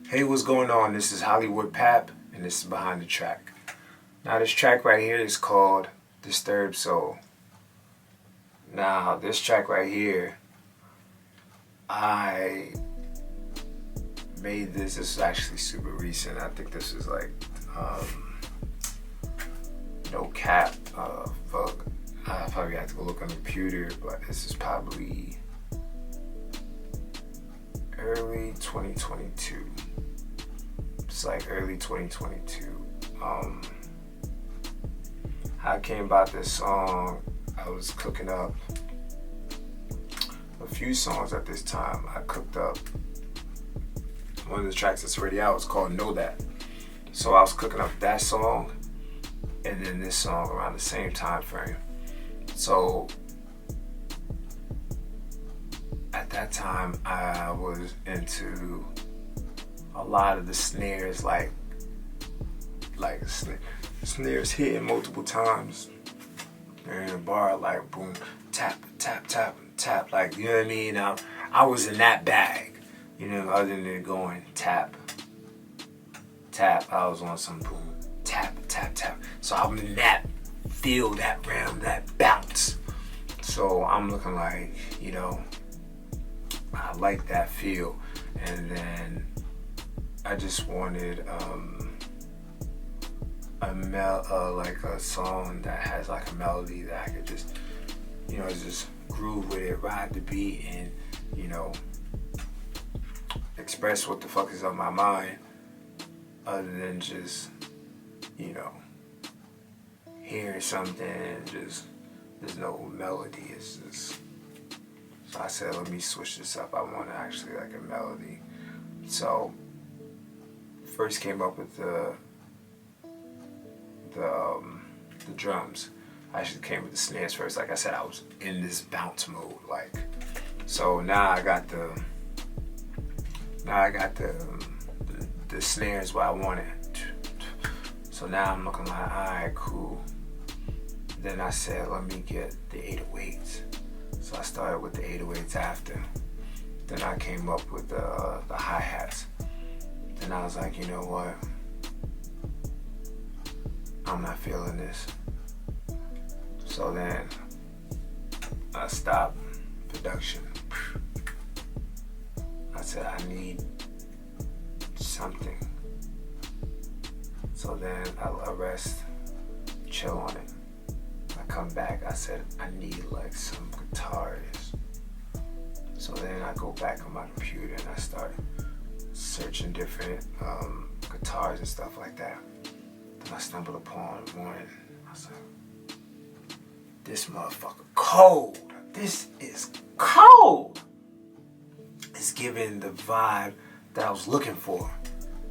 Hey, what's going on? This is Hollywood Pap, and this is Behind the Track. Now, this track right here is called Disturbed Soul. Now, this track right here, I made this. This is actually super recent. I think this is like, no cap. Fuck. I probably have to go look on the computer, but this is probably early 2022. It's like early 2022. How I came about this song, I was cooking up a few songs at this time. I cooked up one of the tracks that's already out. It's called Know That. So I was cooking up that song and then this song around the same time frame. So at that time, I was into a lot of the snares, like snares hitting multiple times, and a bar like boom, tap, tap, tap, tap, like, you know what I mean? I was in that bag, you know, other than going tap, tap. I was on some boom, tap, tap, tap. So I'm in that feel, that realm, that bounce. So I'm looking like, you know, I like that feel, and then I just wanted like a song that has like a melody that I could just, you know, just groove with it, ride the beat, and, you know, express what the fuck is on my mind, other than just, you know, hearing something and just there's no melody. It's just, so I said, let me switch this up. I want actually like a melody. So first came up with the drums. I actually came with the snares first. Like I said, I was in this bounce mode. Like, so now I got the snares where I want it. So now I'm looking like, alright, cool. Then I said, let me get the 808s. So I started with the 808s after. Then I came up with the hi-hats. Then I was like, you know what? I'm not feeling this. So then I stopped production. I said, I need something. So then I rest, chill on it. I come back, I said, I need like some guitars. So then I go back on my computer and I start searching different guitars and stuff like that. Then I stumbled upon one. I was like, this motherfucker cold. This is cold. It's giving the vibe that I was looking for.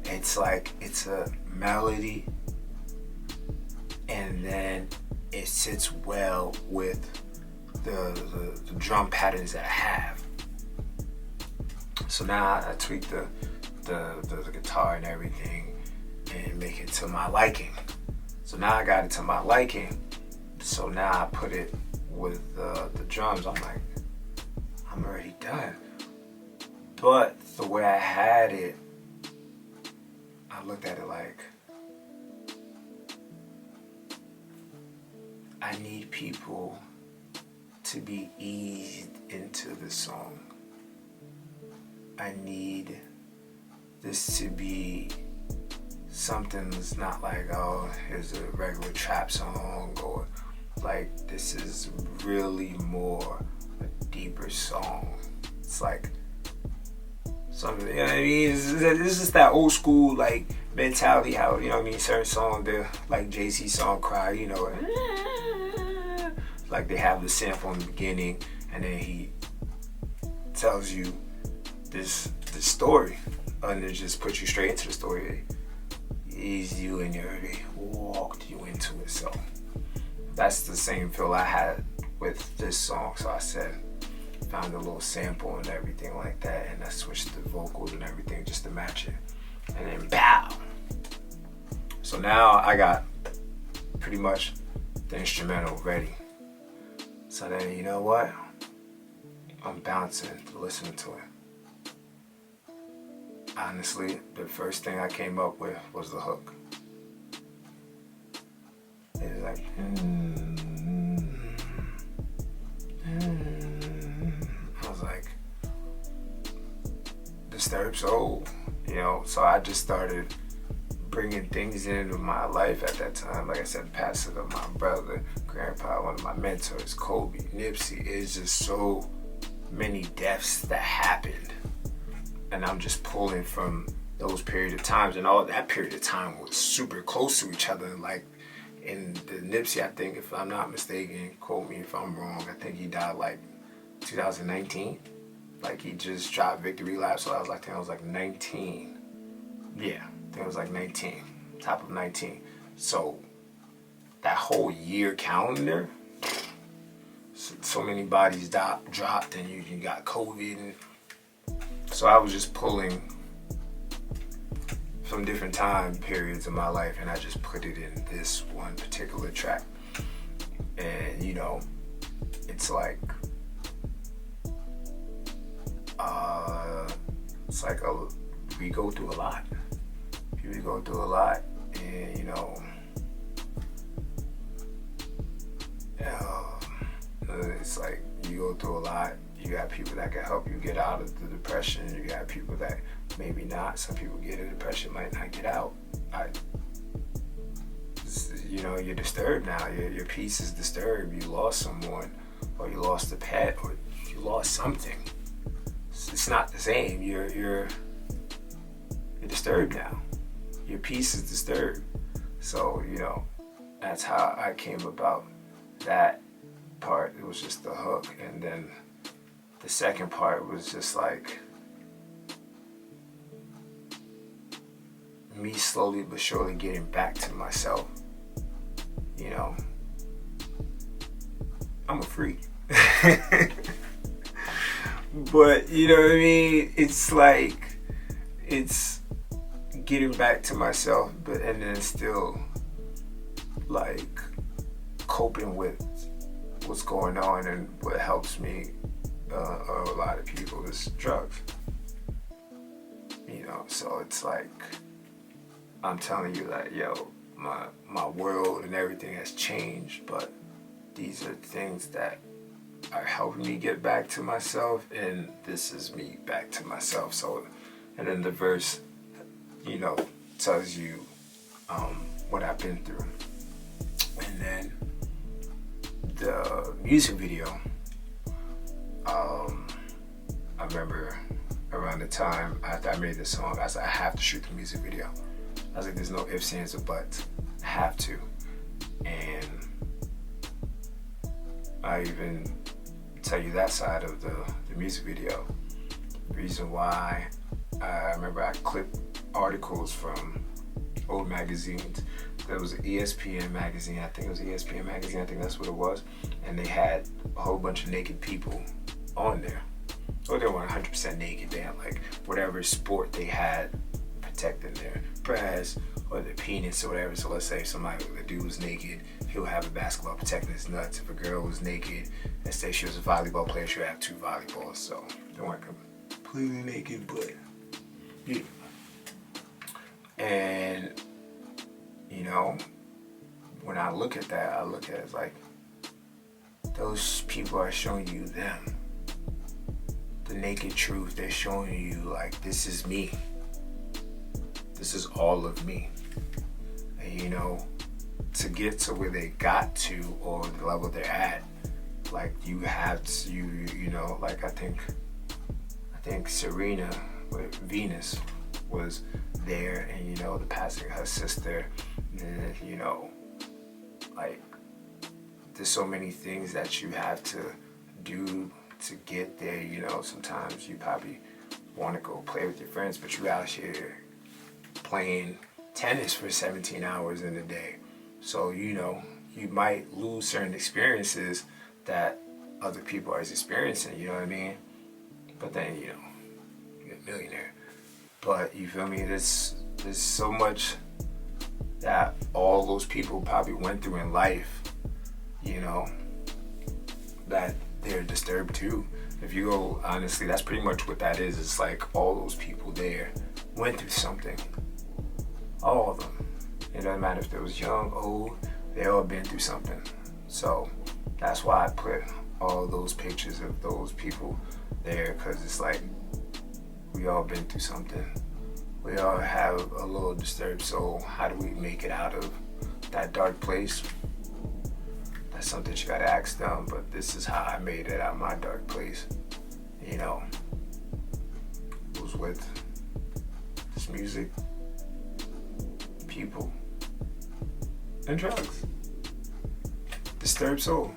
It's like, it's a melody, and then it sits well with the drum patterns that I have. So now I tweak the guitar and everything and make it to my liking. So now I got it to my liking. So now I put it with the drums. I'm like, I'm already done. But the way I had it, I looked at it like, I need people to be eased into the song. I need this to be something that's not like, oh, here's a regular trap song, or like, this is really more a deeper song. It's like something, you know what I mean? This is that old school like mentality, how, you know what I mean, certain songs, they're like Jay-Z song Cry, you know, like they have the sample in the beginning and then he tells you this story, and it just puts you straight into the story. Eased you and they walked you into it. So that's the same feel I had with this song. So I said, found a little sample and everything like that, and I switched the vocals and everything just to match it, and then bow. So now I got pretty much the instrumental ready. So then, you know what? I'm bouncing to listening to it. honestly, the first thing I came up with was the hook. It was like, I was like, Disturbed Soul, you know. So I just started bringing things into my life at that time. Like I said, the passing of my brother, grandpa, one of my mentors, Kobe, Nipsey. It's just so many deaths that happened, and I'm just pulling from those period of times, and all that period of time was super close to each other. Like in the Nipsey, I think, if I'm not mistaken, quote me if I'm wrong, I think he died like 2019. Like he just dropped Victory Lap, so I was like 19. Yeah, I think it was like 19, top of 19. So that whole year calendar, so many bodies dropped, and you got COVID, and so I was just pulling from different time periods of my life, and I just put it in this one particular track. And you know, it's like we go through a lot. We go through a lot, and you know, it's like you go through a lot. You got people that can help you get out of the depression. You got people that maybe not. Some people get in depression, might not get out. You know, you're disturbed now. Your peace is disturbed. You lost someone, or you lost a pet, or you lost something. It's not the same. You're disturbed now. Your peace is disturbed. So, you know, that's how I came about that part. It was just the hook, and then the second part was just like me slowly but surely getting back to myself. You know, I'm a freak. But you know what I mean? It's like, it's getting back to myself, but and then still like coping with what's going on. And what helps me a lot of people is drugs. You know, so it's like I'm telling you that, yo, my world and everything has changed, but these are things that are helping me get back to myself, and this is me back to myself. So, and then the verse, you know, tells you what I've been through. And then the music video, I remember around the time after I made this song, I was like, I have to shoot the music video. I was like, there's no ifs, ands, or buts. I have to. And I even tell you that side of the music video. The reason why, I remember I clipped articles from old magazines. There was an ESPN magazine, I think that's what it was. And they had a whole bunch of naked people on there. Or they weren't 100% naked, they had like whatever sport they had protecting their breasts or their penis or whatever. So let's say a dude was naked, he'll have a basketball protecting his nuts. If a girl was naked, let's say she was a volleyball player, she'll have two volleyballs. So they weren't completely naked, but yeah. And you know, when I look at that, I look at it as like, those people are showing you them. The naked truth, they're showing you like, this is me. This is all of me. And you know, to get to where they got to, or the level they're at, like you have to, you know, like I think Serena with Venus was there, and you know, the passing of her sister, and you know, like there's so many things that you have to do to get there. You know, sometimes you probably want to go play with your friends, but you out here playing tennis for 17 hours in a day. So, you know, you might lose certain experiences that other people are experiencing, you know what I mean? But then, you know, you're a millionaire. But you feel me? There's so much that all those people probably went through in life, you know, that they're disturbed too. If you go, honestly, that's pretty much what that is. It's like all those people there went through something. All of them. It doesn't matter if they was young, old, they all been through something. So that's why I put all those pictures of those people there, because it's like we all been through something. We all have a little disturbed soul. How do we make it out of that dark place? That's something you gotta ask them, but this is how I made it out of my dark place. You know, it was with this music, people, and drugs. Disturbed soul.